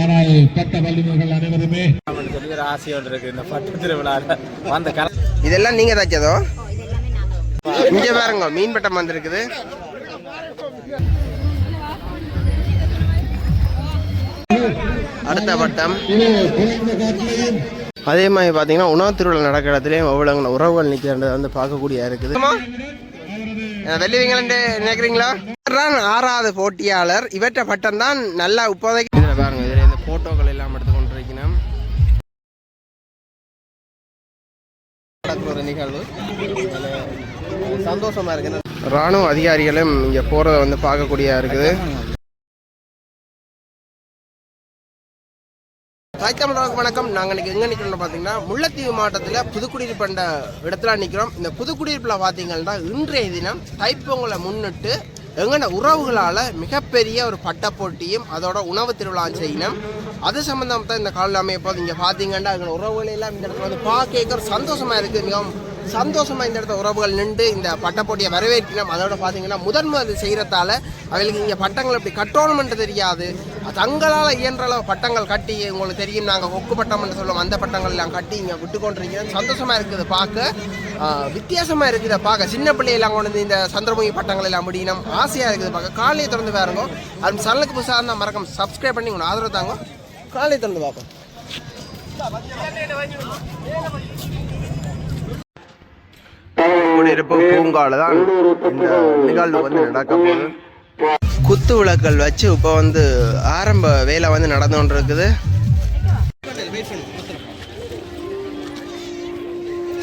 ஆனால் பட்ட வல்லுநர்கள் அனைவருமே ஆசையோடு இருக்கு இந்த பட்டு திருவிழாவில் வந்த இதெல்லாம் நீங்க தைச்சதோ? இங்க பாருங்க மீன் பட்டம் வந்திருக்குது. அடுத்த பட்டம் அதே மாதிரி பார்த்தீங்கன்னா உணவு திருவிழா நடக்கிற இடத்துலையும் எவ்வளோ உறவுகள் நிற்கிறது வந்து பார்க்கக்கூடிய இருக்குது. வெள்ளிவீங்களே நினைக்கிறீங்களா? 6வது போட்டியாளர் இவற்ற பட்டம் தான் நல்லா இப்போதைக்கு இதில் பாருங்க. இதில் இந்த போட்டோக்கள் எல்லாம் எடுத்து கொண்டிருக்கணும். ஒரு நிகழ்வு சந்தோஷமா இருக்கு. ராணுவ அதிகாரிகளும் இங்க போறத வந்து பார்க்கக்கூடியதா இருக்குது. வணக்கம். நாங்கள் இன்னைக்கு எங்கே நிற்கிறோம்னு பார்த்தீங்கன்னா முல்லைத்தீவு மாவட்டத்தில் புதுக்குடியிருப்பு என்ற இடத்துல நிற்கிறோம். இந்த புதுக்குடியிருப்பில் பார்த்தீங்கன்னா இன்றைய தினம் தைப்பொங்கலை முன்னிட்டு எங்கன உறவுகளால் மிகப்பெரிய ஒரு பட்ட போட்டியும் அதோட உணவு திருவிழா செய்யணும். அது சம்மந்தம் தான் இந்த காலில் அமைப்போது. இங்கே பார்த்தீங்கன்னா எங்கள் உறவுகள் எல்லாம் இந்த இடத்துல வந்து பார்க்க சந்தோஷமாக இருக்குது. மிகவும் சந்தோஷமாக இந்த இடத்துல உறவுகள் நின்று இந்த பட்ட போட்டியை வரவேற்கணும். அதோட பார்த்தீங்கன்னா முதல் செய்கிறதால அவங்களுக்கு இங்கே பட்டங்கள் இப்படி கட்டணுமென்று தெரியாது. தங்களால் இயன்ற அளவு பட்டங்கள் கட்டி உங்களுக்கு தெரியும், நாங்கள் கொக்கு பட்டம்னு சொல்லுவோம், அந்த பட்டங்கள் எல்லாம் கட்டி இங்கே விட்டு கொண்டிருக்கிறோம். சந்தோஷமாக இருக்குது பார்க்க, வித்தியாசமாக இருக்குது பார்க்க. சின்ன பிள்ளையெல்லாம் கொண்டு வந்து இந்த சந்திரமுகி பட்டங்கள் எல்லாம் முடியணும் ஆசையாக இருக்குது பார்க்க. காலையை திறந்து பாருங்க. அது சேனலுக்கு புதுசாக இருந்தால் மறக்காம சப்ஸ்கிரைப் பண்ணி உங்களை ஆதரவு தாங்க. காலையை திறந்து பார்ப்போம். குடியிருப்பு பூங்கால தான் இந்த நிகழ்வு வந்து நடக்க போகுது. குத்து விளக்கல் வச்சு இப்போ வந்து ஆரம்ப வேலை வந்து நடந்து கொண்டு இருக்குது.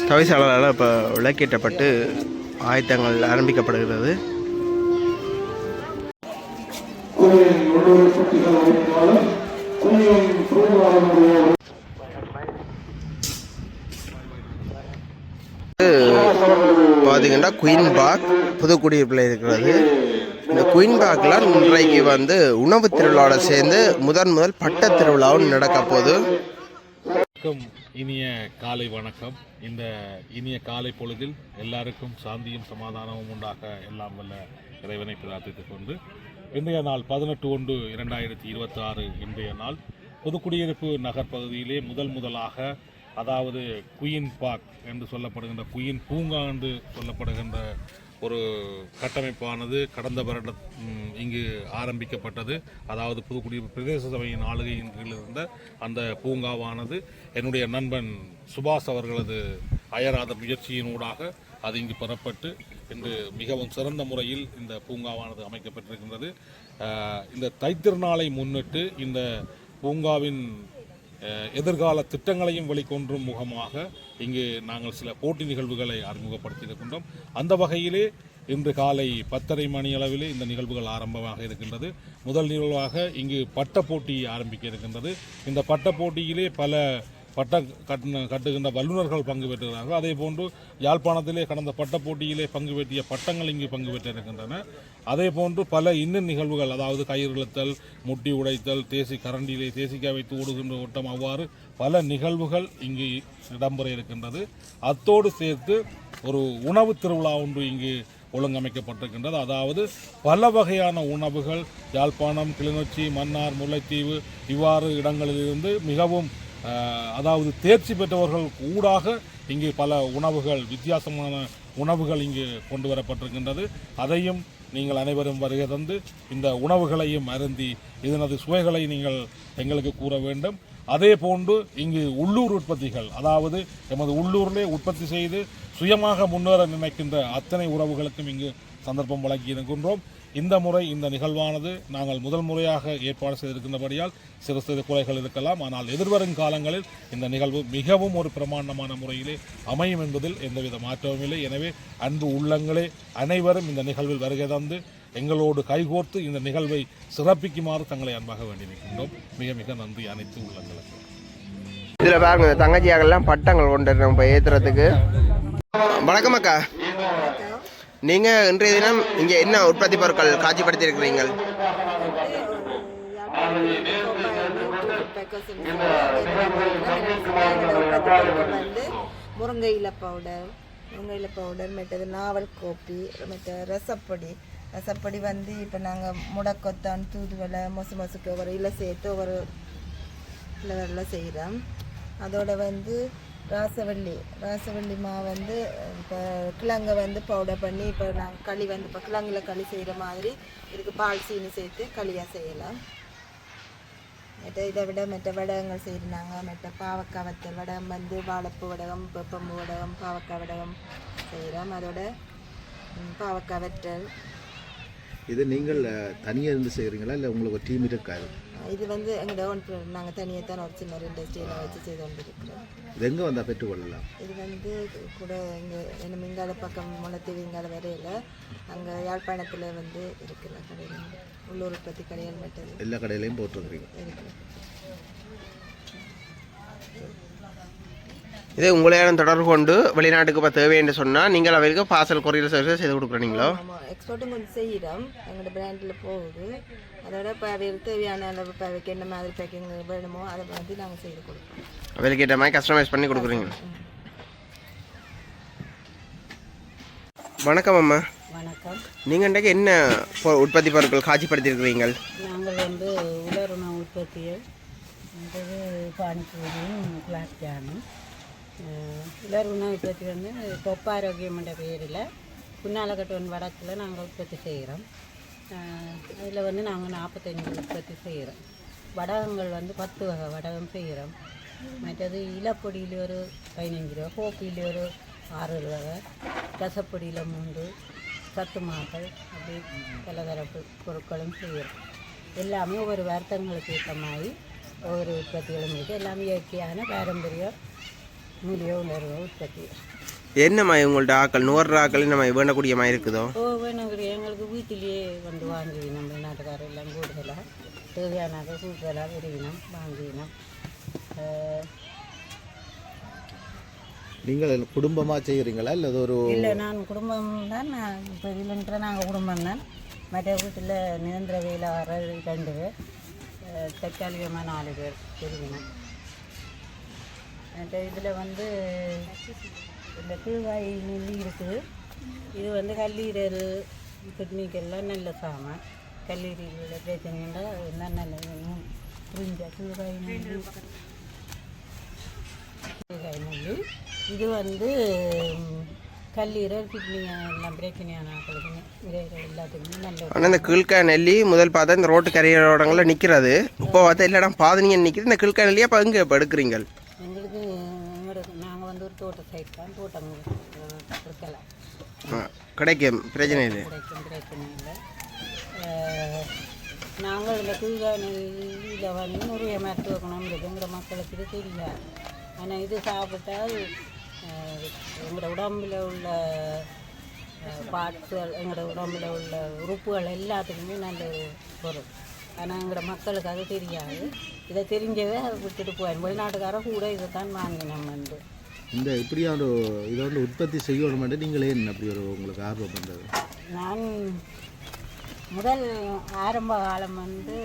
தவிசாளரால் இப்போ விளக்கேற்றப்பட்டு ஆயத்தங்கள் ஆரம்பிக்கப்படுகிறது. பார்த்தீங்கன்னா குயின் பார்க் புதுக்குடியிருப்பில் இருக்கிறது. இந்த குயின் பார்க்கில் இன்றைக்கு வந்து உணவு திருவிழாவோட சேர்ந்து முதல் பட்ட திருவிழாவும் நடக்க போகுது. இனிய காலை வணக்கம். இந்த இனிய காலை பொழுதில் எல்லாருக்கும் சாந்தியும் சமாதானமும் உண்டாக எல்லாம் வல்ல இறைவனை பிரார்த்தித்துக் கொண்டு இன்றைய நாள் 18/1/2026 இன்றைய நாள் புதுக்குடியிருப்பு நகர் பகுதியிலே முதலாக, அதாவது குயின் பார்க் என்று சொல்லப்படுகின்ற குயின் பூங்கா என்று சொல்லப்படுகின்ற ஒரு கட்டமைப்பானது கடந்த வருடம் இங்கு ஆரம்பிக்கப்பட்டது. அதாவது புதுக்குடியிருப்பு பிரதேச சபையின் ஆளுகையின் கீழ் இருந்த அந்த பூங்காவானது என்னுடைய நண்பன் சுபாஷ் அவர்களது அயராத முயற்சியினூடாக அது இங்கு பெறப்பட்டு இன்று மிகவும் சிறந்த முறையில் இந்த பூங்காவானது அமைக்கப்பட்டிருக்கின்றது. இந்த தைத்திருநாளை முன்னிட்டு இந்த பூங்காவின் எதிர்கால திட்டங்களையும் வெளிக்கொன்றும் முகமாக இங்கு நாங்கள் சில போட்டி நிகழ்வுகளை அறிமுகப்படுத்தியிருக்கின்றோம். அந்த வகையிலே இன்று காலை 10:30 மணி அளவிலே இந்த நிகழ்வுகள் ஆரம்பமாக இருக்கின்றது. முதல் நிகழ்வாக இங்கு பட்ட போட்டி ஆரம்பிக்க இருக்கின்றது. இந்த பட்ட போட்டியிலே பல கட்டுகின்ற வல்லுநர்கள் பங்கு பெற்றுகிறார்கள். அதே போன்று யாழ்ப்பாணத்திலே கடந்த பட்ட போட்டியிலே பங்கு பெற்றிய பட்டங்கள் இங்கு பங்கு பெற்றிருக்கின்றன. அதே போன்று பல இன்னும் நிகழ்வுகள், அதாவது கயிறு இழுத்தல், முட்டி உடைத்தல், கரண்டியிலே தேசிக்காய் வைத்து ஓடுகின்ற ஓட்டம், அவ்வாறு பல நிகழ்வுகள் இங்கு இடம்பெற இருக்கின்றது. அத்தோடு சேர்த்து ஒரு உணவு திருவிழா ஒன்று இங்கு ஒழுங்கமைக்கப்பட்டிருக்கின்றது. அதாவது பல வகையான உணவுகள் யாழ்ப்பாணம், கிளிநொச்சி, மன்னார், முல்லைத்தீவு இவ்வாறு இடங்களிலிருந்து மிகவும் அதாவது தேர்ச்சி பெற்றவர்கள் ஊடாக இங்கு பல உணவுகள், வித்தியாசமான உணவுகள் இங்கு கொண்டு வரப்பட்டிருக்கின்றது. அதையும் நீங்கள் அனைவரும் வருகை தந்து இந்த உணவுகளையும் அருந்தி இதனது சுவைகளை நீங்கள் எங்களுக்கு கூற வேண்டும். அதே போன்று இங்கு உள்ளூர் உற்பத்திகள், அதாவது எமது உள்ளூரிலே உற்பத்தி செய்து சுயமாக முன்னேற நினைக்கின்ற அத்தனை உறவுகளுக்கும் இங்கு சந்தர்ப்பம் வழங்கி இருக்கின்றோம். இந்த முறை இந்த நிகழ்வானது நாங்கள் முதல் முறையாக ஏற்பாடு செய்திருக்கின்றபடியால் சிறு குறைகள் இருக்கலாம். ஆனால் எதிர்வரும் காலங்களில் இந்த நிகழ்வு மிகவும் ஒரு பிரமாண்டமான முறையிலே அமையும் என்பதில் எந்தவித மாற்றமும் இல்லை. எனவே அன்பு உள்ளங்களே அனைவரும் இந்த நிகழ்வில் வருகை தந்து எங்களோடு கைகோர்த்து இந்த நிகழ்வை சிறப்பிக்குமாறு தங்களை அன்பாக வேண்டி நிற்கின்றோம். மிக மிக நன்றி அனைத்து உள்ளங்களுக்கு. இதில் பாருங்க தங்கச்சியாகலாம் பட்டங்கள் கொண்டு நம்ம ஏற்றுறதுக்கு. வணக்கம் அக்கா, நீங்கள் இன்றைய தினம் இங்கே என்ன உற்பத்தி பொருட்கள் காட்சிப்படுத்தியிருக்கிறீர்கள்? முருங்கை இலை பவுடர், மற்றது நாவல் கோப்பி, மற்ற ரசப்பொடி, ரசப்பொடி வந்து இப்போ நாங்கள் முடக்கொத்தான் தூதுவளை மொசுக்கு ஒரு இலை சேர்த்து ஒரு ஃப்ளவரில் செய்கிறோம். அதோட வந்து ராசவள்ளி மாவு வந்து இப்போ கிழங்கை வந்து பவுடர் பண்ணி இப்போ நாங்கள் களி வந்து இப்போ கிழங்குல களி செய்கிற மாதிரி இதுக்கு பால் சீனி சேர்த்து களியாக செய்யலாம். இதை விட மற்ற வடகங்கள் செய்கிறாங்க. மற்ற பாவக்காய் வத்தல் வடகம் வந்து வாழைப்பூ வடகம் வெப்பம்பு வடகம் பாவக்காய் வடகம் செய்கிறோம். அதோட பாவக்காய் வற்றல். இது நீங்கள் தனியாக இருந்து செய்கிறீங்களா இல்லை உங்களுக்கு ஒரு டீம் இருக்காது? இது வந்து எங்களோட நாங்கள் தனியாக தான் ஒரு சின்ன 2 ஸ்டேல வச்சு செய்து கொண்டு இருக்கிறோம். இது எங்கே வந்தால் பெற்றுக்கொள்ளலாம்? இது வந்து கூட இங்கே என்ன மிங்கால பக்கம் முளத்தீவு இங்கால வரையில் அங்கே யாழ்ப்பாணத்தில் வந்து இருக்கிற கடைகள் உள்ளூர் உற்பத்தி கடைகள் மட்டும் எல்லா கடையிலையும் போட்டுருக்குறீங்க. இருக்குது. இதே உங்களையான தொடர்பு கொண்டு வெளிநாட்டுக்கு இப்போ தேவை என்று சொன்னால் நீங்கள் அவருக்கு பார்சல் கொரியர் சர்வீஸ் செய்து கொடுக்குறீங்களோ? ஆமாம், எக்ஸ்போர்ட்டும் கொஞ்சம் செய்கிறோம். எங்களோட பிராண்டில் போகுது. அதோட இப்போ அவைக்கு தேவையான அளவு இப்போ அவைக்கு என்ன மாதிரி பேக்கிங் வேணுமோ அதை வந்து நாங்கள் செய்து கொடுப்போம். அவருக்கு ஏற்ற மாதிரி கஸ்டமைஸ் பண்ணி கொடுக்குறீங்க. வணக்கம் அம்மா. வணக்கம். நீங்கள் இன்றைக்கு என்ன உற்பத்தி பொருட்கள் காட்சிப்படுத்தியிருக்கிறீங்க? நாங்கள் வந்து உலர் உணவு உற்பத்தியில் பானிபூரியும் குலாப் ஜாமும். உலர் உணவு உற்பத்தி வந்து தொப்பாரோக்கியம் என்ற பெயரில் புன்னாலக்கட்டவன் வடக்கில் நாங்கள் உற்பத்தி செய்கிறோம். அதில் வந்து நாங்கள் 45 உற்பத்தி செய்கிறோம். வடகங்கள் வந்து 10 வகை வடகம் செய்கிறோம். மற்றது இலப்பொடியில் ஒரு 15 ரூபா, கோப்பியில் ஒரு 6 வகை, ரசப்பொடியில் 3, சத்து மாக்கள், அப்படி பலதரப்பு பொருட்களும் செய்கிறோம். எல்லாமே ஒவ்வொரு வருத்தங்களுக்கு ஏற்ற மாதிரி ஒவ்வொரு உற்பத்திகளும் இருக்குது. எல்லாமே இயற்கையான பாரம்பரிய மூலிகை உணர்வு உற்பத்தி. என்னம்மா உங்கள்ட்ட ஆக்கள் நுகர்ற ஆக்கள் நம்ம வேணக்கூடிய மாதிரி இருக்குதோ? வேணக்கூடிய எங்களுக்கு வீட்டிலேயே வந்து வாங்கி நம்ம நாட்டுக்காரர் எல்லாம் கூடுதலாக தேவையானாக கூடுதலாக விரும்பினோம் வாங்கினோம். நீங்கள் குடும்பமாக செய்கிறீங்களா இல்லை ஒரு? இல்லை, நான் குடும்பம் தான். நான் இப்போ இல்லைன்ற நாங்கள் குடும்பம் தான். மற்ற வீட்டில் நிரந்தர வேலை வர 2 பேர், தற்காலிகமாக 4 பேர் விரும்பினோம். மற்ற இதில் வந்து இந்த கீழ்வாய் நெல்லி இருக்குது. இது வந்து கல்லீரல் கிட்னிக்கெல்லாம் நல்ல சாமான். கல்லீரல் பிரச்சனைன்னா நல்ல புரிஞ்ச கீழ்வாய் நெல்லி. நெல்லி இது வந்து கல்லீரல் கிட்னி எல்லாம் பிரச்சனையான ஆக்களுக்கு எல்லாத்துக்குமே நல்ல. ஆனால் இந்த கீழ்காய் நெல்லி முதல் பார்த்தா இந்த ரோட்டு கரையோரங்களில் நிற்கிறது. இப்போ பார்த்தா இல்லைடா பாதனியாக நிற்கிது. இந்த கீழ்காய் நெல்லியாக இப்போ எங்கே இப்போ எடுக்கிறீங்க? எங்களுக்கு நாங்கள் வந்து ஒரு தோட்ட சைட் தான். தோட்டம் இருக்கலாம், கிடைக்கும், பிரச்சனை இல்லை. கிடைக்கும், பிரச்சனை இல்லை. நாங்கள் இந்த கீழ்காயில் வந்து நிறைய மருத்துவ குணம் இருக்குங்கிற மக்களுக்கு இது தெரியாது. ஆனால் இது சாப்பிட்டால் எங்களோட உடம்பில் உள்ள பார்ட்ஸுகள், எங்களோட உடம்பில் உள்ள உறுப்புகள் எல்லாத்துக்குமே நல்ல பொருள். ஆனால் எங்களோட மக்களுக்கு அது தெரியாது. இதை தெரிஞ்சவே விட்டுட்டு போயிடும். வெளிநாட்டுக்காரன் கூட இதை தான் வாங்கினோம். வந்து இந்த இப்படியான இதை வந்து உற்பத்தி செய்யணும். நீங்களே என்ன அப்படி ஒரு உங்களுக்கு ஆர்வம் பண்ணுறது? நான் முதல் ஆரம்ப காலம் வந்து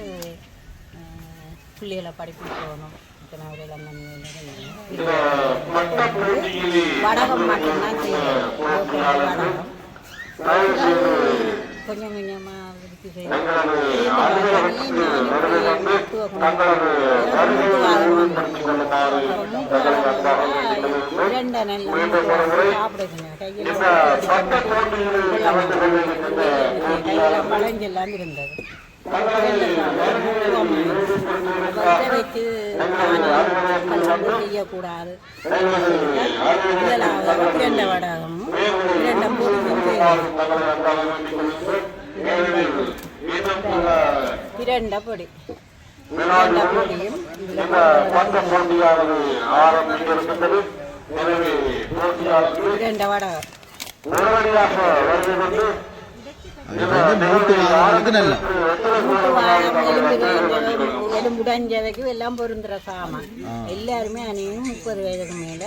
பிள்ளைகளை படிப்பு போகணும். வடகம் மட்டும்தான் செய்யணும். வடகம் கொஞ்சம் கொஞ்சமாக விருத்தி செய்யணும். மருத்துவ குணம் 2 நெல் சாப்பிடுதுங்க. கையில் பழஞ்செல்லாம் இருந்தது. வச்சு செய்யக்கூடாது. முதலாவது 2 வடகமும் 2 பொடியும் 2 பொடி 2 பொடியும் இதில் 2 வடகம். எலும்புடைஞ்சவைக்கு எல்லாம் பொருந்துற சாமான். எல்லாருமே அனைவரும் 30 வயதுக்கு மேல.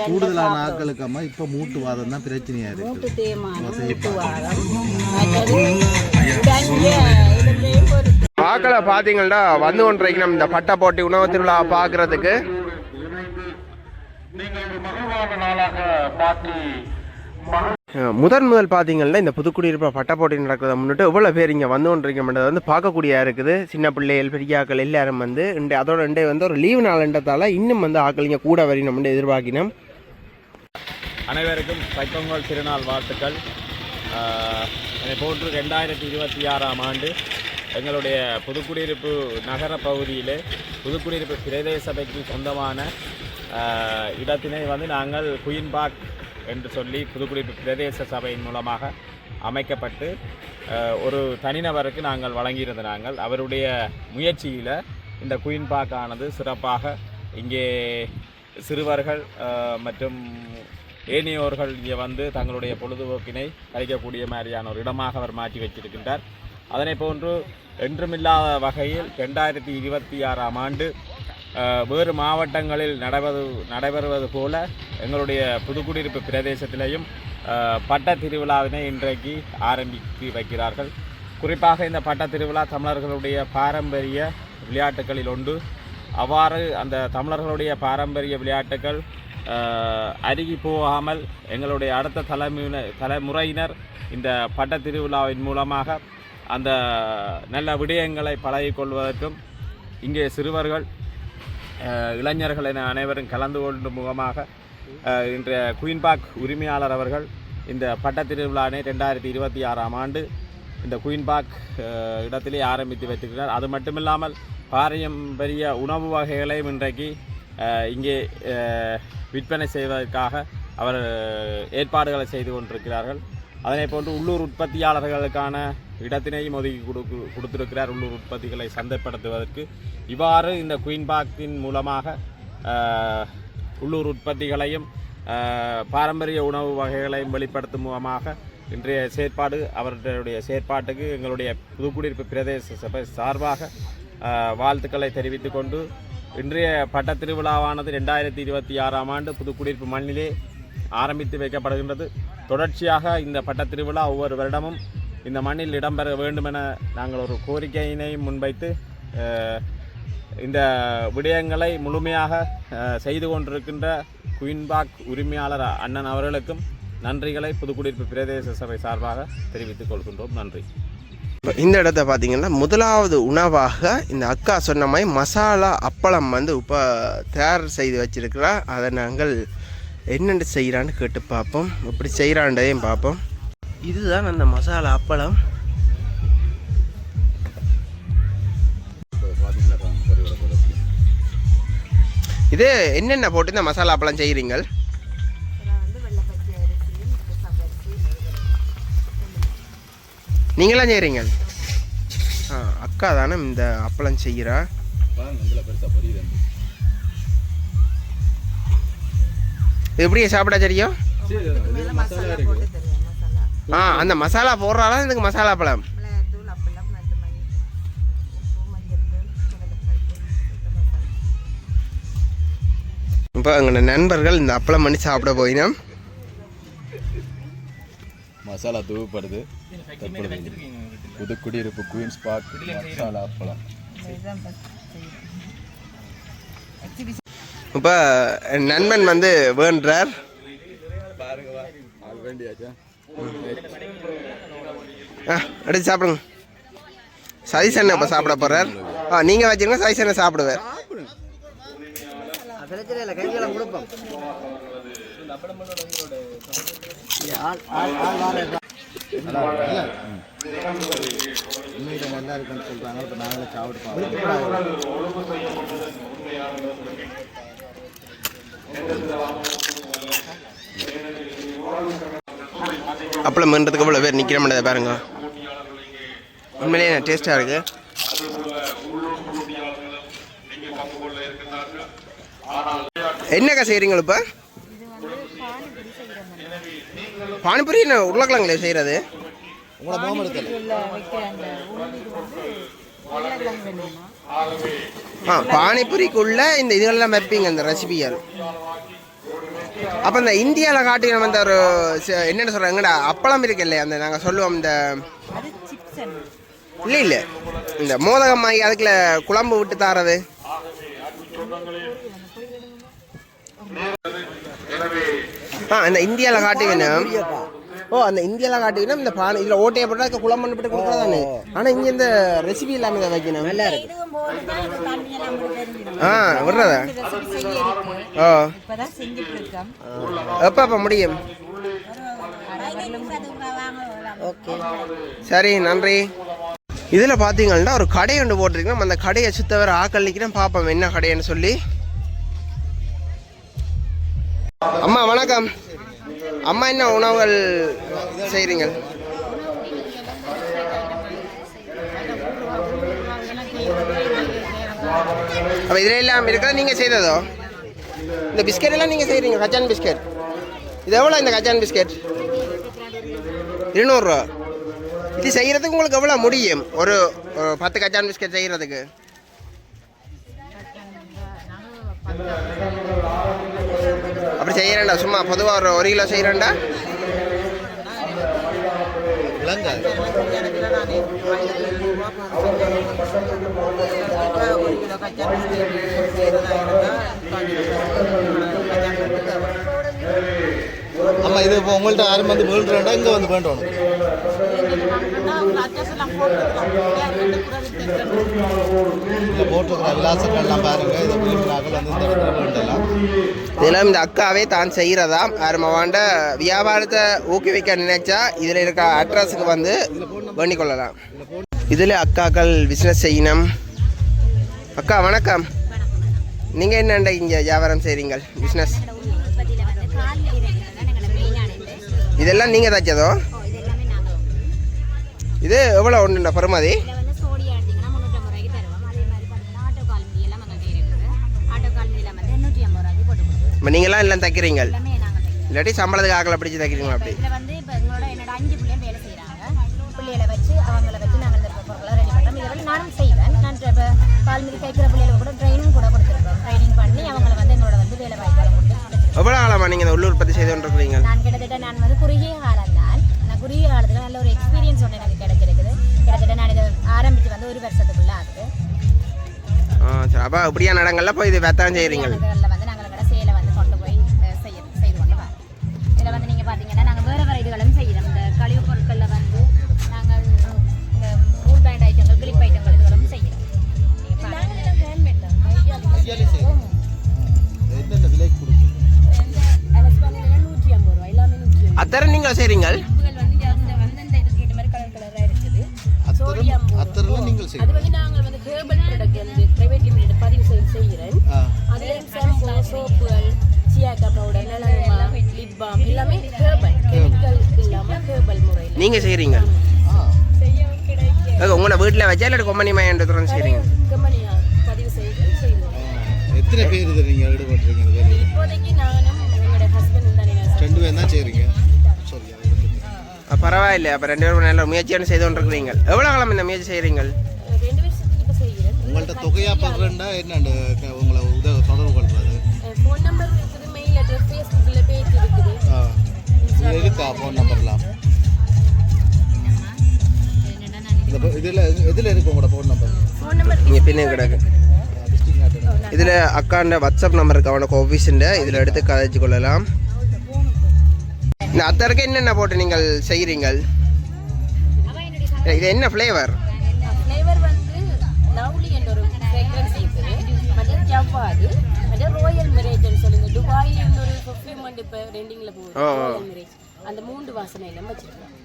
கூடுதலான ஆட்களுக்கு அம்மா இப்ப மூட்டுவாதம் தான் பிரச்சனையா இருக்கு. மூட்டு தேய்மானம், மூட்டுவாதம், பார்க்கல பார்த்தீங்கன்னா வந்து கொண்டிருக்கோம் நம்ம இந்த பட்டை போட்டி உணவு திருவிழா பார்க்கறதுக்கு. நீங்கள் மகிழ்வான நாளாக மாற்றி முதல் பார்த்தீங்கன்னா இந்த புதுக்குடியிருப்பு பட்டப்போட்டி நடக்கிறத முன்னிட்டு எவ்வளோ பேர் இங்கே வந்து கொண்டிருக்கோம்ன்றது வந்து பார்க்கக்கூடிய இருக்குது. சின்ன பிள்ளைகள் பெரிய ஆக்கள் எல்லாரும் வந்து அதோட வந்து ஒரு லீவு நாள்ன்றதால இன்னும் வந்து ஆக்கள் இங்கே கூட வரணும்னு எதிர்பார்க்கணும். அனைவருக்கும் தைப்பொங்கல் திருநாள் வாழ்த்துக்கள். அதை போன்று 2026ஆம் ஆண்டு எங்களுடைய புதுக்குடியிருப்பு நகர பகுதியிலே புதுக்குடியிருப்பு பிரதேச சபைக்கு சொந்தமான இடத்தினை வந்து நாங்கள் குயின் பார்க் என்று சொல்லி புதுக்குடியிருப்பு பிரதேச சபையின் மூலமாக அமைக்கப்பட்டு ஒரு தனிநபருக்கு நாங்கள் வழங்கியிருந்த நாங்கள் அவருடைய முயற்சியில் இந்த குயின் பார்க் ஆனது சிறப்பாக இங்கே சிறுவர்கள் மற்றும் ஏனையோர்கள் இங்கே வந்து தங்களுடைய பொழுதுபோக்கினை கழிக்கக்கூடிய மாதிரியான ஒரு இடமாக அவர் மாற்றி வைத்திருக்கின்றார். அதனை போன்று என்றுமில்லாத வகையில் 2026ஆம் ஆண்டு வேறு மாவட்டங்களில் நடைபெறுவது போல எங்களுடைய புதுக்குடியிருப்பு பிரதேசத்திலேயும் பட்ட திருவிழாவினை இன்றைக்கு ஆரம்பித்து வைக்கிறார்கள். குறிப்பாக இந்த பட்ட திருவிழா தமிழர்களுடைய பாரம்பரிய விளையாட்டுகளில் ஒன்று. அவ்வாறு அந்த தமிழர்களுடைய பாரம்பரிய விளையாட்டுகள் அருகி போகாமல் எங்களுடைய அடுத்த தலைமுறையினர் இந்த பட்ட திருவிழாவின் மூலமாக அந்த நல்ல விடயங்களை பழகிக்கொள்வதற்கும் இங்கே சிறுவர்கள் இளைஞர்கள் என அனைவரும் கலந்து கொள்ளும் முகமாக இன்றைய குயின் பார்க் உரிமையாளர் அவர்கள் இந்த பட்ட திருவிழாவினை 2026ஆம் ஆண்டு இந்த குயின் பார்க் இடத்திலே ஆரம்பித்து வைத்திருக்கிறார். அது மட்டுமில்லாமல் பாரம்பரிய உணவு வகைகளையும் இன்றைக்கு இங்கே விற்பனை செய்வதற்காக அவர் ஏற்பாடுகளை செய்து கொண்டிருக்கிறார்கள். அதனை போன்று உள்ளூர் உற்பத்தியாளர்களுக்கான இடத்தினையும் ஒதுக்கி கொடுத்திருக்கிறார் உள்ளூர் உற்பத்திகளை சந்தைப்படுத்துவதற்கு. இவ்வாறு இந்த குயின் பார்க்கின் மூலமாக உள்ளூர் உற்பத்திகளையும் பாரம்பரிய உணவு வகைகளையும் வெளிப்படுத்தும் முகமாக இன்றைய செயற்பாடு அவர்களுடைய செயற்பாட்டுக்கு எங்களுடைய புதுக்குடியிருப்பு பிரதேச சபை சார்பாக வாழ்த்துக்களை தெரிவித்து கொண்டு இன்றைய பட்ட திருவிழாவானது 2026ஆம் ஆண்டு புதுக்குடியிருப்பு மண்ணிலே ஆரம்பித்து வைக்கப்படுகின்றது. தொடர்ச்சியாக இந்த பட்ட திருவிழா ஒவ்வொரு வருடமும் இந்த மண்ணில் இடம்பெற வேண்டுமென நாங்கள் ஒரு கோரிக்கையினை முன்வைத்து இந்த விடயங்களை முழுமையாக செய்து கொண்டிருக்கின்ற குயின் பார்க் உரிமையாளர் அண்ணன் அவர்களுக்கும் நன்றிகளை புதுக்குடியிருப்பு பிரதேச சபை சார்பாக தெரிவித்துக் கொள்கின்றோம். நன்றி. இந்த இடத்த பார்த்தீங்கன்னா முதலாவது உணவாக இந்த அக்கா சொன்ன மாதிரி மசாலா அப்பளம் வந்து இப்போ தயார் செய்து வச்சிருக்கிறா. அதை நாங்கள் என்னென்று செய்கிறான்னு கேட்டு பார்ப்போம். இப்படி செய்கிறான்றதையும் பார்ப்போம். இதுதான் அந்த மசாலா அப்பளம். இது என்னென்ன போட்டு இந்த மசாலா அப்பளம் செய்கிறீங்க? நீங்களாம் செய்கிறீங்க? அக்கா தானே இந்த அப்பளம் செய்கிறா. எப்படியே சாப்பிட தெரியும்? அந்த மசாலா போடுறாலும் இதுக்கு மசாலா அப்பளம். இப்போ எங்களோட நண்பர்கள் இந்த அப்பளம் பண்ணி சாப்பிட போயினோம். மசாலா தூவப்படுது. புதுக்குடியிருப்பு குயின்ஸ் பார்க் மசாலா அப்பளம். இப்போ நண்பன் வந்து வேண்டார். எடுத்து சாப்பிடுங்க. சதீசன் இப்போ சாப்பிட போகிறார். நீங்கள் வச்சுருங்க, சதீசனை சாப்பிடுவார். உண்மையில நல்லா இருக்குன்னு சொல்றாங்க. இப்போ நாங்களே சாப்பிட்டு பார்ப்போம். அப்பளம் பண்ணுறதுக்கு இவ்வளோ பேர் நிற்கிற மாட்டேதை பாருங்க. உண்மையிலேயே டேஸ்ட்டாக இருக்குது. என்னக்கா செய்கிறீங்களா இப்போ? பானிபூரி என்ன உருளைக்கிழங்குல செய்கிறது? உங்களை போகாம எடுக்கல. பானிபூரிக்குள்ள இந்த இதுகள்லாம் வைப்பீங்க இந்த ரெசிபிகள். அப்போ இந்த இந்தியாவில் காட்டி நம்ம இந்த ஒரு என்னென்ன சொல்கிறாங்கடா அப்பளம் இருக்கு இல்லையா, அந்த நாங்கள் சொல்லுவோம் இந்த இல்லை இந்த மோதகம் ஆகி அதுக்குள்ள குழம்பு விட்டு தாரது. இந்த இந்தியாவில் காட்டி வேணும் ஓ அந்த இந்தியாவில் காட்டுவீங்கன்னா இந்த பானை இதில் ஓட்டையை போட்டால் குழம்பு பண்ணி போட்டு கொடுக்குறதானே. ஆனால் இங்கே இந்த ரெசிபி இல்லாமல் இதை வைக்கணும். நல்லா இருக்கு. விடுறதா? ஓ எப்போ முடியும்? ஓகே சரி நன்றி. இதில் பார்த்தீங்கன்னா ஒரு கடை ஒன்று போட்டிருக்கோம். அந்த கடையை சுத்த வர ஆக்கள்ளிக்கிறேன், பார்ப்போம் என்ன கடைன்னு சொல்லி. அம்மா வணக்கம். அம்மா என்ன உணவுகள் செய்கிறீங்க? அப்போ இதில் எல்லாம் இருக்கிறது நீங்கள் செய்ததோ? இந்த பிஸ்கெட் எல்லாம் நீங்கள் செய்கிறீங்க? கச்சான் பிஸ்கெட் இது எவ்வளோ? இந்த கச்சான் பிஸ்கெட் 200 ரூபா. இது செய்கிறதுக்கு உங்களுக்கு எவ்வளோ முடியும்? ஒரு 10 கச்சான் பிஸ்கெட் செய்கிறதுக்கு? அப்படி செய்கிறேன்டா, சும்மா பொதுவாக ஒரு கிலோ செய்கிறேன்டா. ஆமாம், இது இப்போ உங்கள்கிட்ட யாரும் வந்து வேண்டுறா இங்கே வந்து வேண்டணும். இதில் போட்டிருக்கிற விலாசங்கள்லாம் பாருங்கள். இதை வீட்டுனாக்கள் வந்து இந்த இடத்துல வேண்டலாம். இதெல்லாம் இந்த அக்காவே தான் செய்கிறதா. யாருமாவாண்ட வியாபாரத்தை ஊக்குவிக்க நினைச்சா இதில் இருக்க அட்ரஸுக்கு வந்து வேண்டிக்கொள்ளலாம். இதில் அக்காக்கள் பிஸ்னஸ் செய்யணும். அக்கா வணக்கம். நீங்கள் என்னண்ட இங்கே வியாபாரம் செய்கிறீங்க? பிஸ்னஸ் இதெல்லாம் நீங்கள் தைச்சதோ? இது எவ்வளோ ஒன்றுண்டா பருமாதி? இப்போ நீங்களாம் எல்லாம் தைக்கிறீங்க இல்லாட்டி சம்பளத்துக்கு ஆக்களை பிடிச்சி தைக்கிறீங்களா? அப்படி நானும் செய்வேன். நான் கால்மீதி தைக்கிற பிள்ளைகளுக்கு கூட ட்ரைனிங் கூட கொடுத்துருக்கோம். ட்ரைனிங் பண்ணி அவங்களை வந்து என்னோட வந்து வேலை வாய்ப்பு கொடுத்து. எவ்வளோ காலமாக நீங்கள் இந்த உள்ளூர் உற்பத்தி செய்து கொண்டிருக்கிறீங்க? நான் கிட்டத்தட்ட நான் வந்து குறுகிய காலம் தான். நான் குறுகிய காலத்தில் நல்ல ஒரு எக்ஸ்பீரியன்ஸ் ஒன்று எனக்கு கிடைச்சிருக்குது. கிட்டத்தட்ட நான் இதை ஆரம்பித்து வந்து 1 வருஷத்துக்குள்ளே ஆகுது. சரி, அப்போ அப்படியான இடங்கள்ல போய் இது வெத்தான் செய்கிறீங்க? இடங்களில் வந்து நாங்கள் கூட சேலை வந்து கொண்டு போய் செய்து கொண்டு வரோம். இதில் வந்து நீங்கள் பார்த்தீங்கன்னா நாங்கள் வேறு வேறு இதுகளும் செய்கிறோம். இந்த கழிவு பொருட்களில் வந்து நாங்கள் இந்த ரூல் பேண்ட் ஐட்டங்கள், கிளிப் ஐட்டங்கள் இதுகளும் செய்கிறோம். அத்தரை நீங்கள் செய்கிறீங்க? நீங்க செய்றீங்க? உங்களோட வீட்டில் வச்சா இல்லை கம்பெனி மையன்றதுடன் செய்றீங்க? எத்தனை பேர் இதில் நீங்கள் ஈடுபட்டுறீங்க? இப்போதைக்கு நானும் என்னோட ஹஸ்பண்ட் தான் 2 பேர் தான் செய்கிறீங்க. சரி, பரவாயில்லை. அப்போ 2 பேரும் நல்ல முயற்சியான செய்து கொண்டிருக்கிறீங்க. எவ்வளோ காலம் இந்த முயற்சி செய்கிறீங்க? 2 வருஷத்துக்கு செய்கிறேன். உங்கள்கிட்ட தொகையாக பார்க்குறேன்டா என்னண்டு உங்களை தொடர்பு கொள்வது? ஃபோன் நம்பர் இருக்குது, மெயில் அட்ரஸ், ஃபேஸ்புக்கில் பேஜ் இருக்குது. இருக்கா ஃபோன் நம்பர்லாம்? இதில் இருக்கு உங்களோட ஃபோன் நம்பர்? ஃபோன் நம்பர் இங்கே பின்னே கிடக்கு. இதில் அக்காண்ட வாட்ஸ்அப் நம்பருக்கு அவனுக்கு ஆஃபீஸுண்டு. இதில் எடுத்து கதைச்சு கொள்ளலாம். இந்த அத்தருக்கு என்னென்ன போட்டு நீங்கள் செய்கிறீங்க? இது என்ன ஃப்ளேவர்? ஃப்ளேவர் வந்து லவ்லி என்ற ஒரு ஃப்ரேக்ரன்ஸ் இருக்குது. மற்ற ஜவ்வாது, மற்ற ராயல் மிரேஜ்னு சொல்லுங்க. துபாயில் இந்த ஒரு பெர்ஃப்யூம் இப்போ ரெண்டிங்கில் போகுது. ராயல் மிரேஜ் அந்த 3 வாசனையில வச்சிருக்கோம்.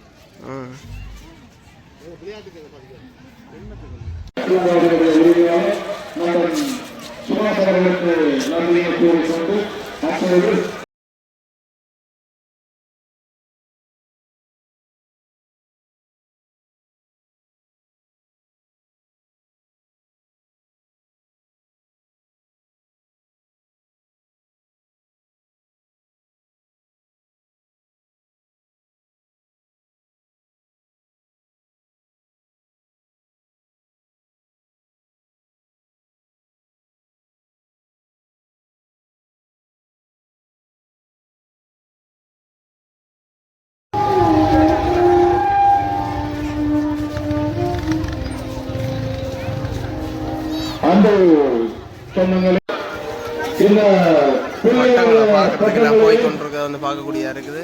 போய் கொண்டிருக்க வந்து பார்க்கக்கூடியதா இருக்குது.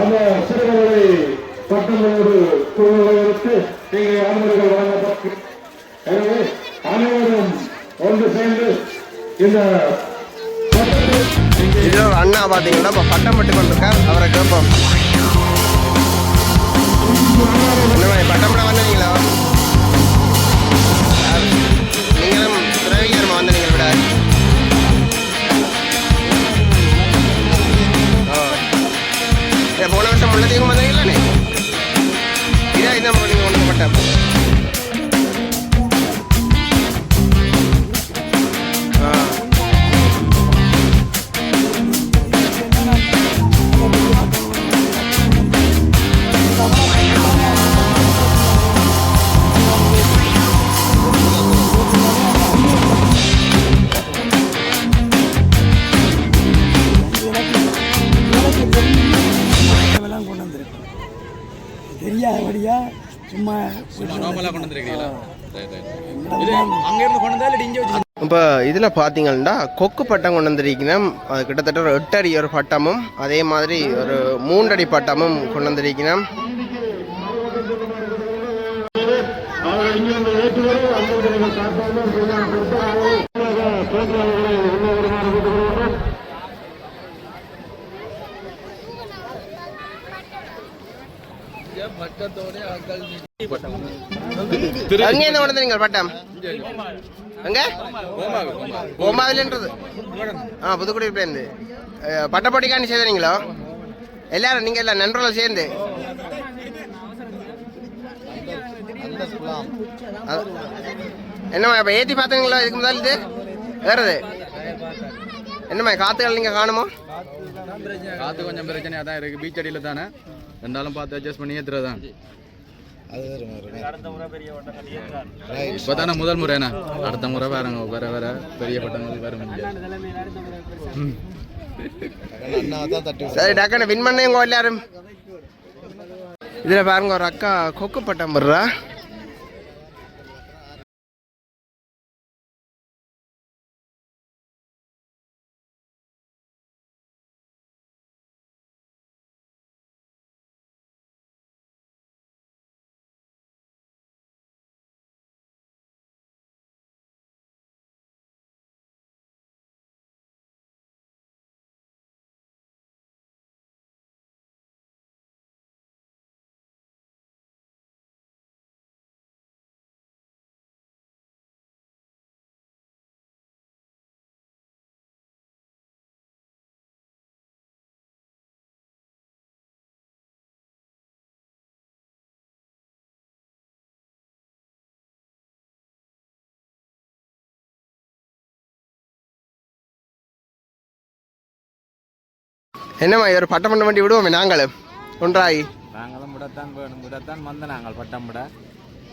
அந்த சிறுவர்களை பட்டங்களோடு குழுவதற்கு இங்கே அனுமதிகள் வழங்கப்பட்டு எனவே அனைவரும் ஒன்று சேர்ந்து இந்த இதுல ஒரு அண்ணா பாத்தீங்கன்னா இப்ப பட்டம் பட்டு கொண்டிருக்கார். அவரை கேட்போம். பட்டம் பட வந்தீங்களா? நீங்களும் திரவிகரமா வந்தீங்க விட போன வருஷம் முன்னதையும் வந்தீங்களானே இதான் இதான் நீங்க ஒன்று பட்டம் தெரியாதபடியா சும்மா நார்மலாக கொண்டு வந்துருக்கீங்களா? அங்கேருந்து கொண்டு வந்தால் இங்கே வச்சு இப்போ இதில் பார்த்தீங்கன்னா கொக்கு பட்டம் கொண்டு வந்திருக்கணும். அது கிட்டத்தட்ட ஒரு 8 அடி ஒரு பட்டமும் அதே மாதிரி ஒரு 3 அடி பட்டமும் கொண்டு வந்திருக்கணும். எங்கே கொண்டு வந்தீங்க பட்டம்? எங்க கோமாவிலன்றது புதுக்குடியிலேருந்து பட்டப்போட்டிக்காண்டி செய்தீங்களோ எல்லாரும் நீங்கள் எல்லாம் நண்பர்கள் சேர்ந்து என்னம்மா இப்போ ஏற்றி பார்த்தீங்களா? இதுக்கு முதல் இது வேறது என்னம்மா காற்றுகள் நீங்கள் காணுமோ? காற்று கொஞ்சம் பிரச்சனையாக தான் இருக்குது. பீச் அடியில் தானே இருந்தாலும் பார்த்து அட்ஜஸ்ட் பண்ணி ஏற்றுறதான். இப்போ தானே முதல் முறைண்ணா, அடுத்த முறை வேறங்க வேற வேற பெரிய பட்டங்கள் வேற முடியாது. சரி டக்குன்னு வின் பண்ணேங்க எல்லாரும். இதில் பாருங்க ஒரு அக்கா கொக்கு பட்டம் போடுறா. என்னம்மா ஒரு பட்டம் பண்ண வண்டி விடுவோமே நாங்களும் ஒன்றாயி நாங்களும் விடத்தான் வேணும், விடத்தான் வந்த நாங்கள் பட்டம் விட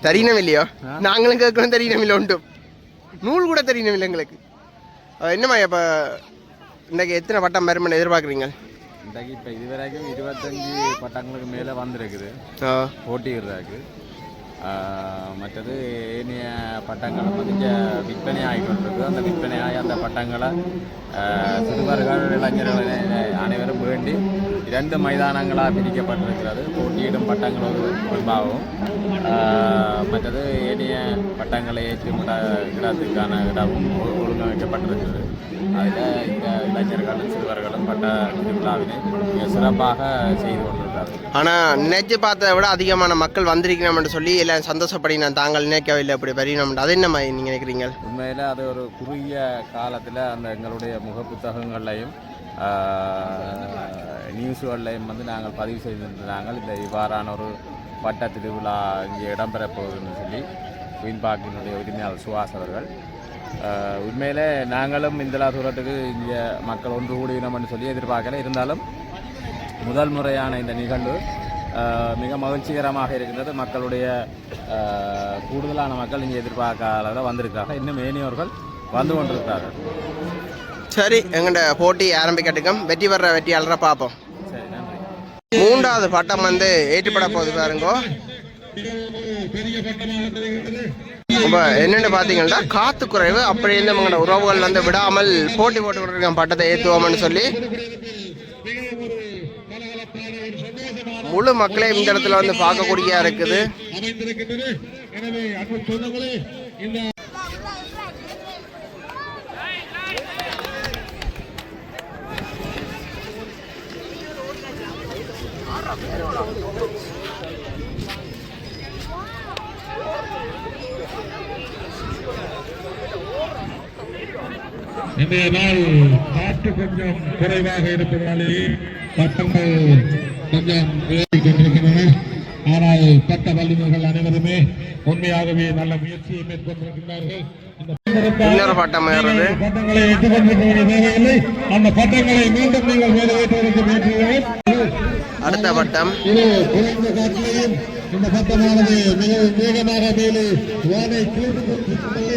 தெரியணும் இல்லையோ? நாங்களும் கேட்கணும் தெரியணும் இல்லை உண்டு நூல் கூட தெரியணும் இல்லை எங்களுக்கு. என்னம்மா இப்போ இன்றைக்கு எத்தனை பட்டம் வரும்னு எதிர்பார்க்குறீங்க? இன்றைக்கு இப்போ இதுவரைக்கும் 25 பட்டங்களுக்கு மேலே வந்திருக்குது போட்டிடுறாக்கு. மற்றது ஏனைய பட்டங்களை வந்து விற்பனை ஆகிக்கொண்டிருக்கு. அந்த விற்பனையாகி அந்த பட்டங்களை சிறுவர்கள் இளைஞர்கள் அனைவரும் வேண்டி 2 மைதானங்களாக பிரிக்கப்பட்டிருக்கிறது. போட்டியிடும் பட்டங்கள் ஒரு குழுவாகவும் மற்றது ஏனைய பட்டங்களை ஏற்றும் இடத்துக்கான இடமும் ஒழுங்கமைக்கப்பட்டிருக்கிறது. அதில் இந்த இளைஞர்களும் சிறுவர்களும் பட்ட திருவிழாவினை மிக சிறப்பாக செய்து கொண்டிருக்கிறார்கள். ஆனால் நினைச்சு பார்த்ததை விட அதிகமான மக்கள் வந்திருக்கணும்னு சொல்லி எல்லாம் சந்தோஷப்படி நான் தாங்கள் நினைக்கவில்லை அப்படி வரையணும். அது என்ன மாதிரி நீங்கள் நினைக்கிறீங்க? உண்மையில் அது ஒரு குறுகிய காலத்தில் அந்த எங்களுடைய முக புத்தகங்கள்லையும் நியூஸுகள்லையும் வந்து நாங்கள் பதிவு செய்திருந்தாங்க. இந்த இவ்வாறான ஒரு பட்ட திருவிழா இங்கே இடம்பெறப் போகுதுன்னு சொல்லி குயின் பார்க்கினுடைய உரிமையாளர் சுவாஸ் அவர்கள். உண்மையிலே நாங்களும் இந்த தூரத்துக்கு இங்கே மக்கள் ஒன்று கூடினோம்னு சொல்லி எதிர்பார்க்கல. இருந்தாலும் முதல் முறையான இந்த நிகழ்வு மிக மகிழ்ச்சிகரமாக இருக்கின்றது. மக்களுடைய கூடுதலான மக்கள் இங்கே எதிர்பார்க்காத வந்திருக்காங்க. இன்னும் ஏனையோர்கள் வந்து கொண்டிருக்கிறார்கள். சரி, எங்கள்ட போட்டி ஆரம்பிக்கட்டுக்கும். வெற்றி வர்ற வெற்றியாளரை பார்ப்போம். சரி, நன்றி. 3வது பட்டம் வந்து ஏற்றுப்பட போகுது பாருங்கோ. இப்போ என்னென்னு பார்த்தீங்கன்னா காற்று குறைவு. அப்படி இருந்து எங்களோட உறவுகள் வந்து விடாமல் போட்டி போட்டு கொடுத்துருக்கோம் பட்டத்தை ஏற்றுவோம்னு சொல்லி. முழு மக்களையும் இந்த இடத்துல வந்து பார்க்கக்கூடிய இருக்குது. அமைந்திருக்கின்றது. எனவே அன்பு சொந்தங்களே, இந்த இன்றைய நாள் காற்று கொஞ்சம் குறைவாக இருப்பதாலேயே பட்டங்கள் கொஞ்சம் விலகிக் கொண்டிருக்கின்றன. ஆனால் பட்ட வல்லுநர்கள் அனைவருமே உண்மையாகவே நல்ல முயற்சியை மேற்கொண்டிருக்கிறார்கள். இன்னொரு பட்டம் ஏறுது. பட்டங்களை எட்டுக் கொண்டிருக்க தேவையில்லை. அந்த பட்டங்களை மீண்டும் நீங்கள் நிறைவேற்றுவதற்கு அடுத்த பட்டம் இது குறைந்த காற்றிலையும் இந்த பட்டமானது மிகவும் வேகமாக மேலே வானை கிழித்துக் கொண்டிருக்கிறது.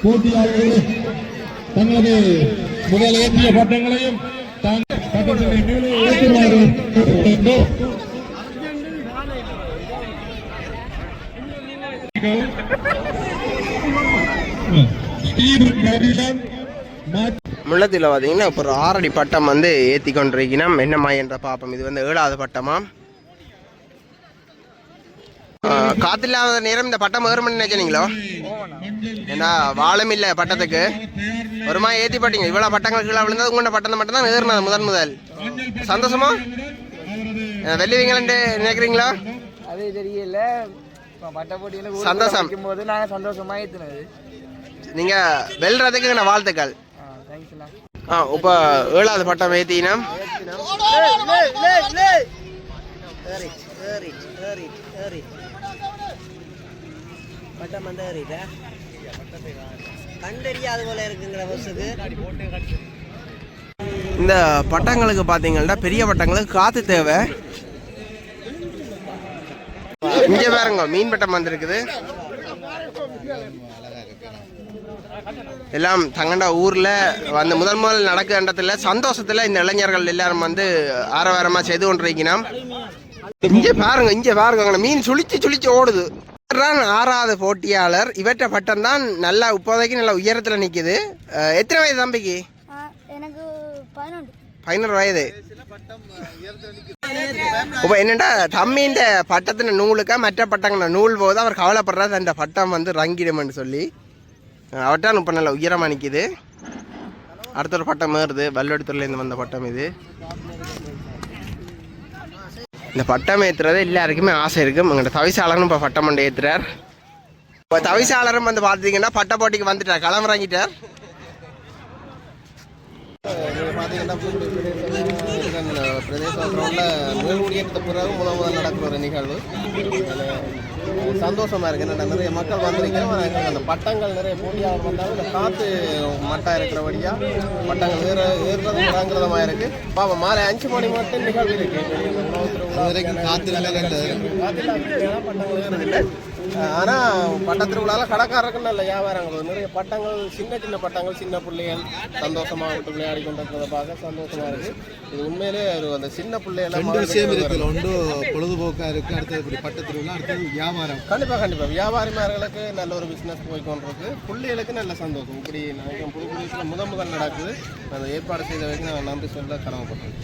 போட்டியாளர்கள் தங்களது முதல் ஏற்றிய பட்டங்களையும் பட்டங்களை மேலே ஏற்றுவார்கள். முள்ளத்தில் பார்த்தீங்கன்னா இப்போ ஒரு 6 அடி பட்டம் வந்து ஏற்றி கொண்டிருக்கணும். என்னம்மா என்ற பாப்பம். இது வந்து 7வது பட்டமா. காத்தில்லாத நேரம் இந்த பட்டம் ஏறும் நினைச்சீங்களோ? ஏன்னா வாழம் இல்லை பட்டத்துக்கு. ஒருமா ஏற்றி பட்டீங்க. இவ்வளோ பட்டங்கள் கீழே விழுந்தது உங்களோட பட்டம் மட்டும் தான் ஏறினது முதல். சந்தோஷமா வெள்ளுவீங்களே நினைக்கிறீங்களா? அது தெரியல. பட்ட போட்டியில் சந்தோஷம் போது நாங்கள் சந்தோஷமா ஏற்றினது. நீங்க வெல்றதுக்கு நான் வாழ்த்துக்கள். இப்போ 7வது பட்டம் ஏற்றினா பட்டம் வந்து கண்டறியாது போல இருக்குங்கிற வருஷத்துக்கு. இந்த பட்டங்களுக்கு பார்த்தீங்கன்னா பெரிய பட்டங்களுக்கு காற்று தேவை. இங்கே பாருங்க மீன் பட்டம் வந்திருக்குது. எல்லாம் தங்கண்டா ஊரில் வந்து முதல் நடக்கின்றதுல சந்தோஷத்தில் இந்த இளைஞர்கள் எல்லாரும் வந்து ஆரவாரமாக செய்து கொண்டிருக்கணும். இங்கே பாருங்க மீன் சுழிச்சு ஓடுது. 6வது போட்டியாளர். இவற்றை பட்டம் தான் நல்லா இப்போதைக்கு நல்லா உயரத்தில் நிற்குது. எத்தனை வயது தம்பிக்கு? எனக்கு 11 வயது. இப்போ என்னென்னா தம்பின்ற பட்டத்தின நூலுக்கா மற்ற பட்டங்கிற நூல் போது அவர் கவலைப்படுறாரு அந்த பட்டம் வந்து ரங்கிடுமென்னு சொல்லி. அவர்தான் இப்போ நல்லா உயரமாக நிற்கிது. அடுத்த ஒரு பட்டம் ஏறுது. வல்லுவடித்துறையிலேருந்து வந்த பட்டம் இது. இந்த பட்டம் ஏற்றுறது எல்லாருக்குமே ஆசை இருக்கும். எங்கள்கிட்ட தவிசாளரும் இப்போ பட்டம் மண்டை ஏற்றுறார். இப்போ தவிசாளரும் வந்து பார்த்தீங்கன்னா பட்ட போட்டிக்கு வந்துட்டார், களமிறங்கிட்டார். பிரதேச கிரௌண்டில் மேல்முடியேற்ற பிறகு முதல் நடக்கிற ஒரு நிகழ்வு. சந்தோஷமாக இருக்குது. என்னென்ன நிறைய மக்கள் வந்திருக்கிறோம். அந்த பட்டங்கள் நிறைய போட்டியாக வந்தாலும் இந்த காற்று மட்டாக இருக்கிறபடியாக பட்டங்கள் ஏறுறதும் இறங்குறதுமாக இருக்குது. பாப்போம் மாலை 5 மணி மட்டும் நிகழ்வு இருக்குது. காற்று பட்டங்கள் ஏறுதில்லை. ஆனால் பட்ட திருவிழாவில் கடைக்காரருக்கு நல்ல வியாபாரங்கள். நிறைய பட்டங்கள் சின்ன பட்டங்கள் சின்ன பிள்ளைகள் சந்தோஷமாக விட்டு விளையாடி கொண்டிருக்கிறத பார்க்க சந்தோஷமாக இருக்குது. இது உண்மையிலே அந்த சின்ன பிள்ளைகள் 2 விஷயம் இருக்குது. ஒன்று பொழுதுபோக்காக இருக்குது. அடுத்தது இப்படி பட்ட திருவிழா, அடுத்தது வியாபாரம். கண்டிப்பாக வியாபாரிமார்களுக்கு நல்ல ஒரு பிஸ்னஸ் போய் கொண்டிருக்கு. பிள்ளைகளுக்கு நல்ல சந்தோஷம். இப்படி நினைக்கிறேன் புதுக்குடியில் முதல் நடக்குது. அந்த ஏற்பாடு செய்த வரைக்கும் நான் நன்றி சொல்ல கடமைப்பட்டேன்.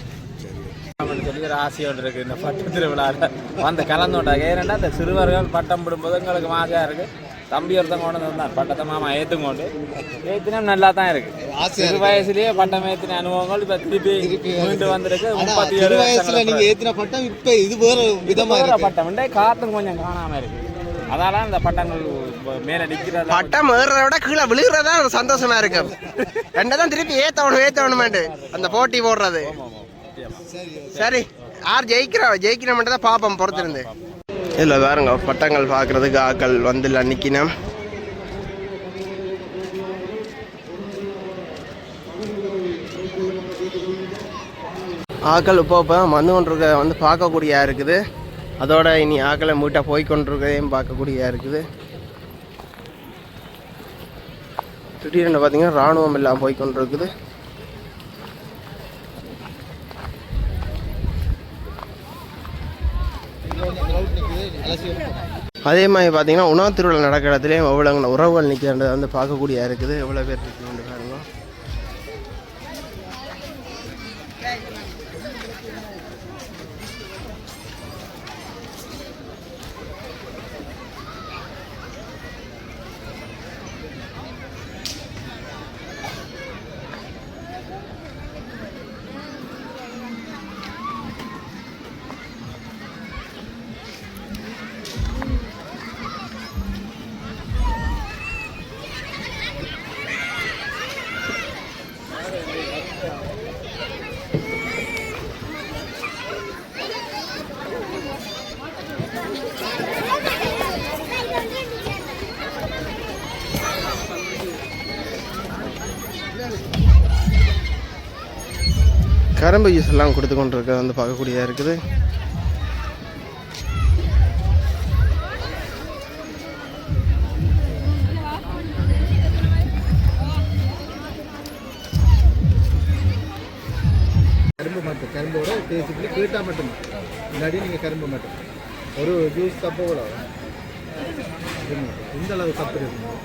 சொல்லி ஒரு ஆசையோடு இருக்குது இந்த பட்ட திருவிழாவில் வந்து கலந்துட்டாங்க. ஏன்னா இந்த சிறுவர்கள் பட்டம் விடும்போது எங்களுக்கு ஆசையாக இருக்குது. தம்பி ஒருத்தங்க கொண்டு வந்தார் பட்டத்தை மாமா ஏற்றுக்கொண்டு ஏற்றினா நல்லா தான் இருக்குது. சிறு வயசுலேயே பட்டம் ஏற்றின அனுபவங்கள் இப்போ திருப்பி மீண்டு வந்திருக்கு. 37 வயசுல நீங்கள் ஏற்றின பட்டம் இப்போ இது வேறு விதமாக பட்டம் காற்றும் கொஞ்சம் காணாமல் இருக்குது. அதனால இந்த பட்டங்கள் மேலே நிற்கிறது. பட்டம் ஏறுறத விட கீழே விழுகிறதா ஒரு சந்தோஷமா இருக்கு. ரெண்டதான் திருப்பி ஏற்றணுமேட்டு அந்த போட்டி போடுறது. சரி யார் ஜெயிக்கிற மட்டும் தான் பார்ப்போம் பொறுத்திருந்து. இதில் பாருங்க பட்டங்கள் பார்க்குறதுக்கு ஆக்கள் வந்து நிற்கணும். ஆக்கள் இப்போ வந்து கொண்டிருக்க வந்து பார்க்கக்கூடிய இருக்குது. அதோட இனி ஆக்களை மூட்டை போய்கொண்டிருக்கதையும் பார்க்கக்கூடிய இருக்குது. திடீர்னு பார்த்தீங்கன்னா இராணுவம் எல்லாம் போய்கொண்டிருக்குது. அதே மாதிரி பார்த்தீங்கன்னா உணவு திருவிழா நடக்கிற இடத்துலையும் எவ்வளோ உறவுகள் நிற்கிறத வந்து பார்க்கக்கூடிய இருக்குது. எவ்வளோ பேர் இருக்குன்னு பாருங்க. கரும்பு ஜூஸ் எல்லாம் கொடுத்து கொண்டு இருக்க வந்து பார்க்கக்கூடியதாக இருக்குது. கரும்பு மட்டும் கரும்போட பேசிக்கலி கேட்டால் மட்டும் இல்லாட்டி நீங்கள் கரும்பு மட்டும் ஒரு ஜூஸ் கப்பு கூட இந்த அளவு கப்பு இருக்குங்க.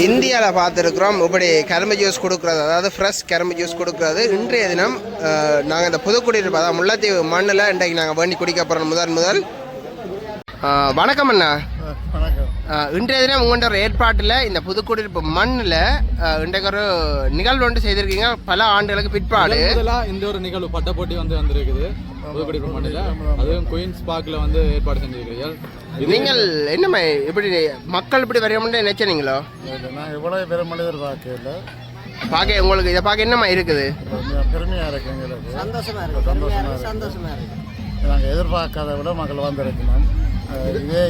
இந்தியாவில் பார்த்துருக்குறோம் இப்படி கரும்பு ஜூஸ் கொடுக்குறது, அதாவது ஃப்ரெஷ் கரும்பு ஜூஸ் கொடுக்குறது. இன்றைய தினம் நாங்கள் இந்த புதுக்குடியிருப்பு, அதாவது முல்லைத்தீவு மண்ணில் இன்றைக்கு நாங்கள் வேண்டி குடிக்க போகிறோம் முதல். வணக்கம் அண்ணா. இன்றைய தினம் உங்கள்கிட்ட ஒரு ஏற்பாட்டில் இந்த புதுக்குடியிருப்பு மண்ணில் இன்றைக்கு ஒரு நிகழ்வு ஒன்று செய்திருக்கீங்க, பல ஆண்டுகளுக்கு பிற்பாடு. இந்த ஒரு நிகழ்வு பட்ட போட்டி வந்திருக்குது புதுக்குடியிருப்பு மண்ணில், அதுவும் குயின்ஸ் பார்க்கில் ஏற்பாடு செஞ்சிருக்கிறீர்கள். நீங்கள் என்ன இப்படி மக்கள் இப்படி வரையமுன்னு நினைச்சீங்களோ? நான் எவ்வளோ பெரிய மனிதர் பார்க்க உங்களுக்கு இதை பார்க்க என்னமா இருக்குது? பெருமையாக இருக்கு, எங்களுக்கு சந்தோஷமா இருக்கு. நாங்கள் எதிர்பார்க்காத விட மக்கள் வந்திருக்கணும்.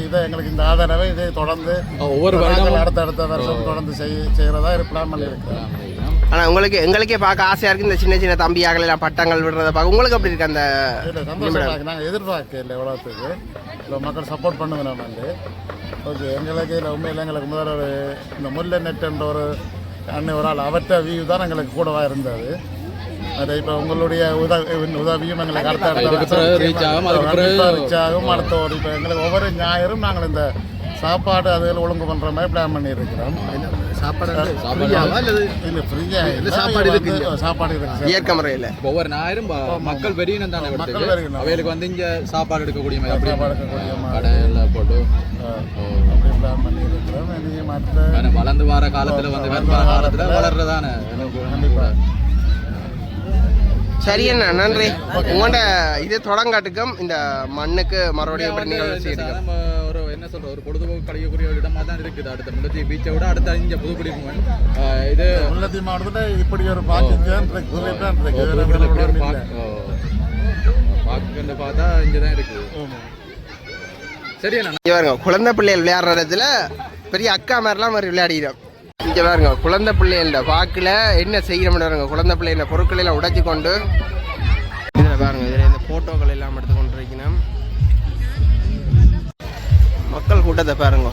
இதை எங்களுக்கு இந்த ஆதரவை இதை தொடர்ந்து ஒவ்வொரு வருடம் அடுத்த வருஷம் தொடர்ந்து செய்கிறதா பிளான் பண்ணியிருக்கிறோம். ஆனால் எங்களுக்கே பார்க்க ஆசையாக இருக்குது, இந்த சின்ன சின்ன தம்பியாக எல்லாம் பட்டங்கள் விடுறத பார்க்க. உங்களுக்கு அப்படி இருக்கு? அந்த சந்தோஷமாக நாங்கள் எதிர்பார்க்க இல்லை எவ்வளோத்துக்கு இப்போ மக்கள் சப்போர்ட் பண்ணுவேன் நம்ம ஓகே. எங்களுக்கு இதில் உண்மையில் எங்களுக்கு முதல்ல ஒரு இந்த முல்லை நெட்டுன்ற ஒரு அன்னை ஒரு ஆள் அவற்ற வியூ தான் எங்களுக்கு கூடவா இருந்தது. அது இப்போ உங்களுடைய உதவியும் எங்களுக்கு அடுத்த ரீச் ஆகும். அடுத்த ஒரு இப்போ எங்களுக்கு ஒவ்வொரு ஞாயிறும் நாங்கள் இந்த சாப்பாடு அதில் ஒழுங்கு பண்ணுற மாதிரி பிளான் பண்ணியிருக்கிறோம். சாப்பாடு இயற்கை முறையில் ஒவ்வொரு ஞாயிறும் மக்கள் வெறியினம் தானே அவைகளுக்கு இங்கே சாப்பாடு எடுக்கக்கூடிய கடையில் போட்டு பிளான் பண்ணியிருக்கிறோம். வளர்ந்து வர காலத்தில் காலத்தில் வளர்றதானே. சரி அண்ணா, நன்றி. உங்களோட இது தொடங்காட்டுக்கும் இந்த மண்ணுக்கு மறுபடியும் ஒரு என்ன சொல்ற ஒரு பொழுதுபோக்கு கழிக்கக்கூடிய ஒரு இடமா தான் இருக்குது. அடுத்த முல்லைத்தீவு பீச்சை விட அடுத்த இங்கே புதுக்குடியிருப்பு இது முல்லைத்தீவு மாவட்டத்தில் இப்படி ஒரு பார்க்கு பார்த்தா இங்கே தான் இருக்குது. சரி அண்ணா. பாருங்க, குழந்தை பிள்ளைகள் விளையாடுற இடத்துல பெரிய அக்கா மாதிரிலாம் மாதிரி விளையாடிடும். இங்கே பாருங்க, குழந்தை பிள்ளைகள பார்க்கல என்ன செய்யணும்னு பாருங்க. குழந்தை பிள்ளைகள பொருட்களை எல்லாம் உடைச்சி கொண்டு இதில் பாருங்க, இதில் இந்த ஃபோட்டோக்கள் எல்லாம் எடுத்து கொண்டு இருக்கணும். மக்கள் கூட்டத்தை பாருங்க.